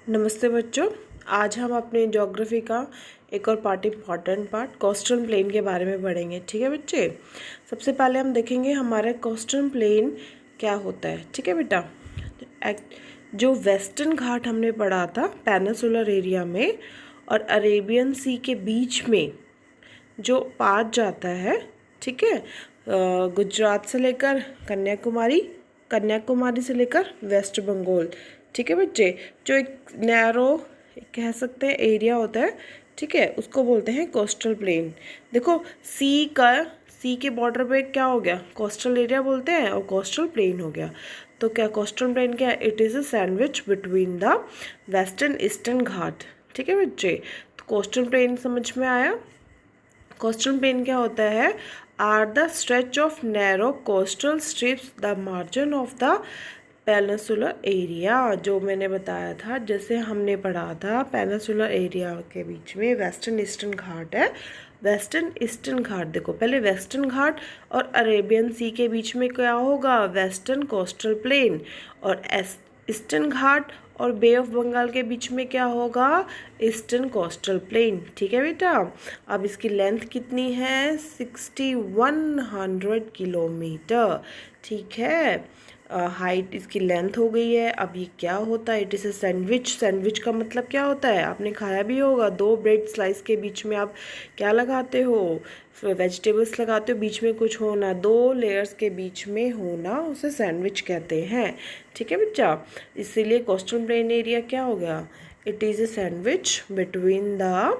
नमस्ते बच्चों। आज हम अपने ज्योग्राफी का एक और इम्पॉर्टेंट पार्ट कोस्टल प्लेन के बारे में पढ़ेंगे। ठीक है बच्चे, सबसे पहले हम देखेंगे हमारा कोस्टल प्लेन क्या होता है। ठीक है बेटा, जो वेस्टर्न घाट हमने पढ़ा था पेनिनसुलर एरिया में और अरेबियन सी के बीच में जो पाथ जाता है, ठीक है, गुजरात से लेकर कन्याकुमारी से लेकर वेस्ट बंगाल। ठीक है बच्चे, जो एक नैरो कह सकते हैं एरिया होता है, ठीक है, उसको बोलते हैं कोस्टल प्लेन। देखो सी के बॉर्डर पे क्या हो गया, कोस्टल एरिया बोलते हैं और कोस्टल प्लेन हो गया। तो क्या कोस्टल प्लेन क्या है? It is a sandwich between the western eastern Ghat. ठीक है बच्चे, तो कोस्टल प्लेन समझ में आया। कोस्टल प्लेन क्या होता है? Are the stretch of narrow coastal strips the margin of the peninsular area. जो मैंने बताया था, जैसे हमने पढ़ा था पेनिनसुलर एरिया के बीच में वेस्टर्न ईस्टर्न घाट है। वेस्टर्न ईस्टर्न घाट, देखो पहले वेस्टर्न घाट और अरेबियन सी के बीच में क्या होगा? Western coastal plane. और ईस्टर्न घाट और बे ऑफ बंगाल के बीच में क्या होगा? Eastern coastal plane. ठीक है बेटा, अब इसकी लेंथ कितनी है? 6100 किलोमीटर। ठीक है, हाइट इसकी लेंथ हो गई है। अब ये क्या होता है? It is a sandwich. Sandwich का मतलब क्या होता है? आपने खाया भी होगा, दो ब्रेड स्लाइस के बीच में आप क्या लगाते हो? वेजिटेबल्स लगाते हो, बीच में कुछ होना, दो लेयर्स के बीच में होना, उसे सैंडविच कहते हैं। ठीक है बच्चा, इसीलिए कोस्टल प्लेन एरिया क्या हो गया? It is a sandwich between the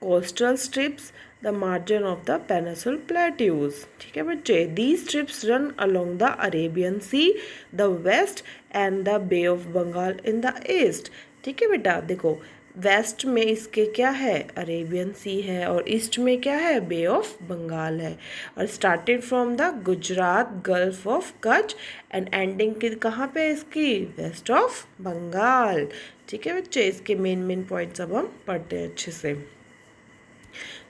coastal strips the margin of the peninsular plateaus. ठीक है बच्चे, these strips run along the Arabian sea, the west and the bay of Bengal in the east. ठीक है बेटा, देखो वेस्ट में इसके क्या है? अरेबियन सी है, और ईस्ट में क्या है? बे ऑफ बंगाल है। और started from the Gujarat gulf of Kutch and ending कहाँ पे इसकी? West of Bengal. ठीक है बच्चे, इसके मेन पॉइंट्स अब हम पढ़ते हैं अच्छे से।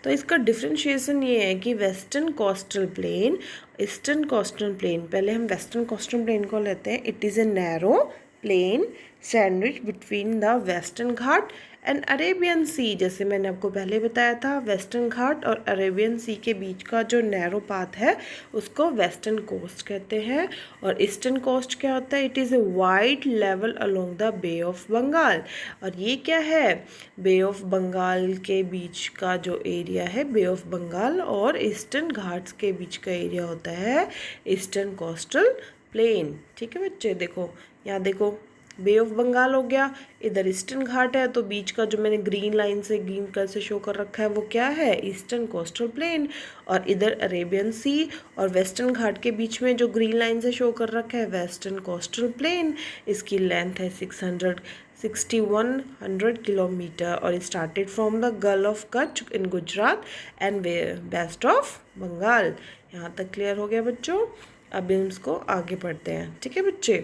तो इसका डिफ्रेंशिएशन ये है कि western coastal plain, eastern coastal plain. पहले हम वेस्टर्न कोस्टल प्लेन को लेते हैं। It is a narrow plain sandwich between the western Ghat and Arabian sea. जैसे मैंने आपको पहले बताया था, वेस्टर्न घाट और अरेबियन सी के बीच का जो नैरो पाथ है उसको वेस्टर्न कोस्ट कहते हैं। और ईस्टर्न कोस्ट क्या होता है? It is a wide level along the bay of Bengal. और ये क्या है? बे ऑफ बंगाल के बीच का जो एरिया है, बे ऑफ बंगाल और ईस्टर्न घाट्स के बीच का एरिया होता है ईस्टर्न कोस्टल प्लेन। ठीक है बच्चे, देखो यहाँ देखो बे ऑफ बंगाल हो गया, इधर ईस्टर्न घाट है, तो बीच का जो मैंने ग्रीन लाइन से ग्रीन कलर से शो कर रखा है वो क्या है? Eastern coastal plane. और इधर अरेबियन सी और वेस्टर्न घाट के बीच में जो ग्रीन लाइन से शो कर रखा है वेस्टर्न कोस्टल प्लेन। इसकी लेंथ है 6100 किलोमीटर और started from the gulf of Kutch in Gujarat and west of Bengal. यहाँ तक क्लियर हो गया बच्चों? अब हम इसको आगे पढ़ते हैं। ठीक है बच्चे,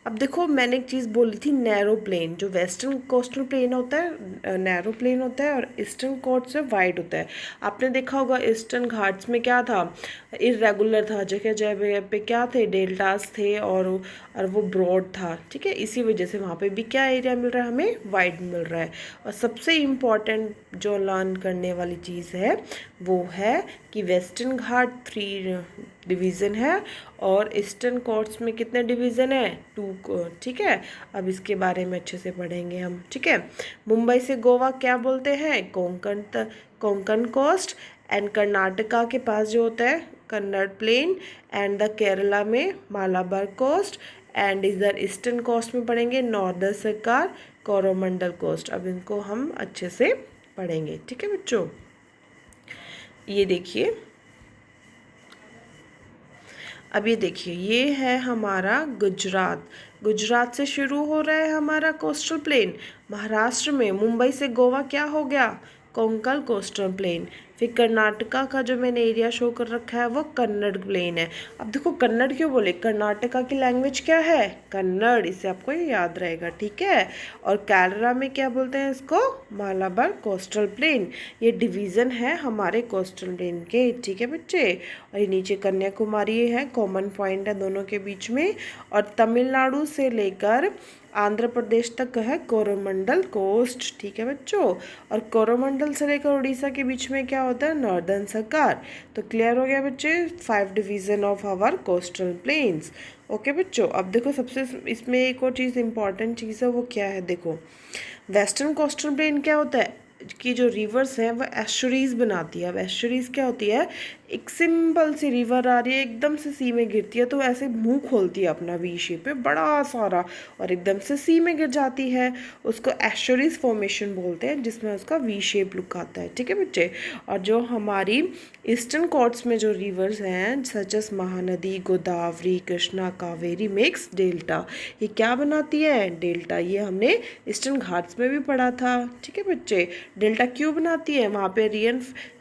अब देखो मैंने एक चीज़ बोली थी, नैरो प्लेन। जो वेस्टर्न कोस्टल प्लेन होता है नैरो प्लेन होता है और ईस्टर्न कोस्ट से वाइड होता है। आपने देखा होगा ईस्टर्न घाट्स में क्या था? इरेगुलर था, जगह जगह पे क्या थे? डेल्टास थे और वो ब्रॉड था। ठीक है, इसी वजह से वहाँ पे भी क्या एरिया मिल रहा है? हमें वाइड मिल रहा है। और सबसे इम्पॉर्टेंट जो लर्न करने वाली चीज़ है वो है कि वेस्टर्न घाट 3 डिवीज़न है और ईस्टर्न कोर्ट्स में कितने डिवीज़न है? 2। ठीक है, अब इसके बारे में अच्छे से पढ़ेंगे हम। ठीक है, मुंबई से गोवा क्या बोलते हैं? कोंकण कोस्ट। एंड कर्नाटका के पास जो होता है Kannada plain. And the Kerala में मालाबार कोस्ट। एंड इधर ईस्टर्न कोस्ट में पढ़ेंगे नॉर्दर्न सरकार कोरोमंडल कोस्ट। अब इनको हम अच्छे से पढ़ेंगे। ठीक है बच्चों, ये देखिए, अब ये देखिए, ये है हमारा गुजरात। गुजरात से शुरू हो रहा है हमारा कोस्टल प्लेन। महाराष्ट्र में मुंबई से गोवा क्या हो गया? Konkan coastal plain. फिर कर्नाटका का जो मैंने एरिया शो कर रखा है वो कन्नड़ प्लेन है। अब देखो कन्नड़ क्यों बोले, कर्नाटका की लैंग्वेज क्या है, कन्नड़, इससे आपको ये याद रहेगा, ठीक है। और केरला में क्या बोलते हैं इसको, मालाबार कोस्टल प्लेन। ये डिवीज़न है हमारे कोस्टल प्लेन के, ठीक है बच्चे। और ये नीचे कन्याकुमारी है, कॉमन पॉइंट है दोनों के बीच में। और तमिलनाडु से लेकर आंध्र प्रदेश तक है कोरोमंडल कोस्ट, ठीक है बच्चों। और कोरोमंडल से लेकर उड़ीसा के बीच में क्या होता है, नॉर्दर्न सरकार। तो क्लियर हो गया बच्चे, 5 division of our coastal plains. Okay बच्चों, अब देखो सबसे इसमें एक और चीज़ इंपॉर्टेंट चीज़ है, वो क्या है, देखो वेस्टर्न कोस्टल प्लेन क्या होता है कि जो रिवर्स हैं वो एस्चुरीज बनाती है। अब एस्चुरीज क्या होती है, एक सिंपल सी रिवर आ रही है, एकदम से सी में गिरती है, तो ऐसे मुंह खोलती है अपना वी शेप पे बड़ा सारा, और एकदम से सी में गिर जाती है, उसको एस्चुरीज फॉर्मेशन बोलते हैं, जिसमें उसका वी शेप लुक आता है, ठीक है बच्चे। और जो हमारी ईस्टर्न कोर्ट्स में जो रिवर्स हैं such as Mahanadi, Godavari, Krishna, Kaveri mix delta, ये क्या बनाती है, डेल्टा। ये हमने ईस्टर्न घाट्स में भी पढ़ा था, ठीक है बच्चे। डेल्टा क्यों बनाती है, वहाँ पे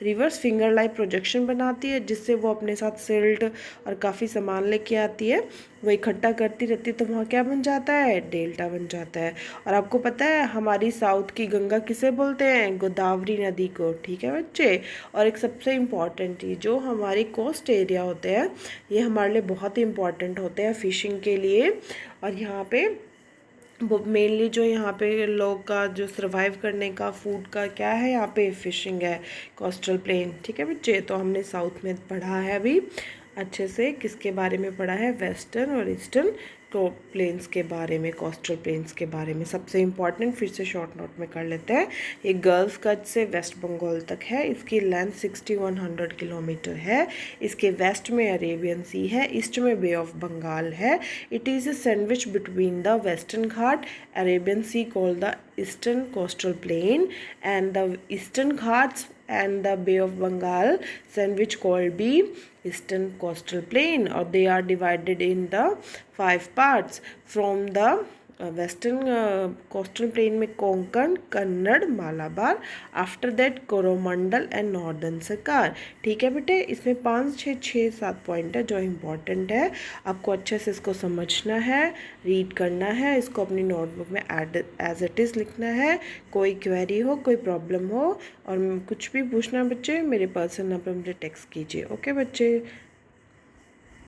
रिवर्स फिंगर लाइक प्रोजेक्शन बनाती है, जिससे वो अपने साथ सिल्ट और काफ़ी सामान लेके आती है, वो इकट्ठा करती रहती है, तो वहाँ क्या बन जाता है, डेल्टा बन जाता है। और आपको पता है हमारी साउथ की गंगा किसे बोलते हैं, गोदावरी नदी को, ठीक है बच्चे। और एक सबसे इम्पॉर्टेंट चीज़, जो हमारी कोस्ट एरिया होते हैं ये हमारे लिए बहुत ही इम्पॉर्टेंट होते हैं फिशिंग के लिए। और यहाँ पे वो मेनली जो यहाँ पे लोग का जो सर्वाइव करने का फूड का क्या है, यहाँ पे फिशिंग है, कोस्टल प्लेन, ठीक है बच्चे। तो हमने साउथ में पढ़ा है अभी अच्छे से, किसके बारे में पढ़ा है, वेस्टर्न और ईस्टर्न तो प्लेन्स के बारे में, कोस्टल प्लेन्स के बारे में। सबसे इम्पॉर्टेंट फिर से शॉर्ट नोट में कर लेते हैं, ये गल्फ कच्छ से वेस्ट बंगाल तक है, इसकी लेंथ 6100 किलोमीटर है। इसके वेस्ट में अरेबियन सी है, ईस्ट में बे ऑफ बंगाल है। It is a sandwich between the western Ghat, Arabian sea called the eastern coastal plain, and the eastern Ghats and the Bay of Bengal sandwich called the Eastern Coastal Plain, or they are divided in the 5 parts from the western coastal plain में Konkan, Kannada, Malabar, after that Coromandel and northern Sarkar, ठीक है बेटे। इसमें 5 6 7 point है जो important है, आपको अच्छे से इसको समझना है, रीड करना है, इसको अपनी नोटबुक में एज इट इज़ लिखना है। कोई क्वेरी हो, कोई प्रॉब्लम हो और कुछ भी पूछना बच्चे, मेरे पर्सनल नंबर पर मुझे टेक्स्ट कीजिए, ओके बच्चे।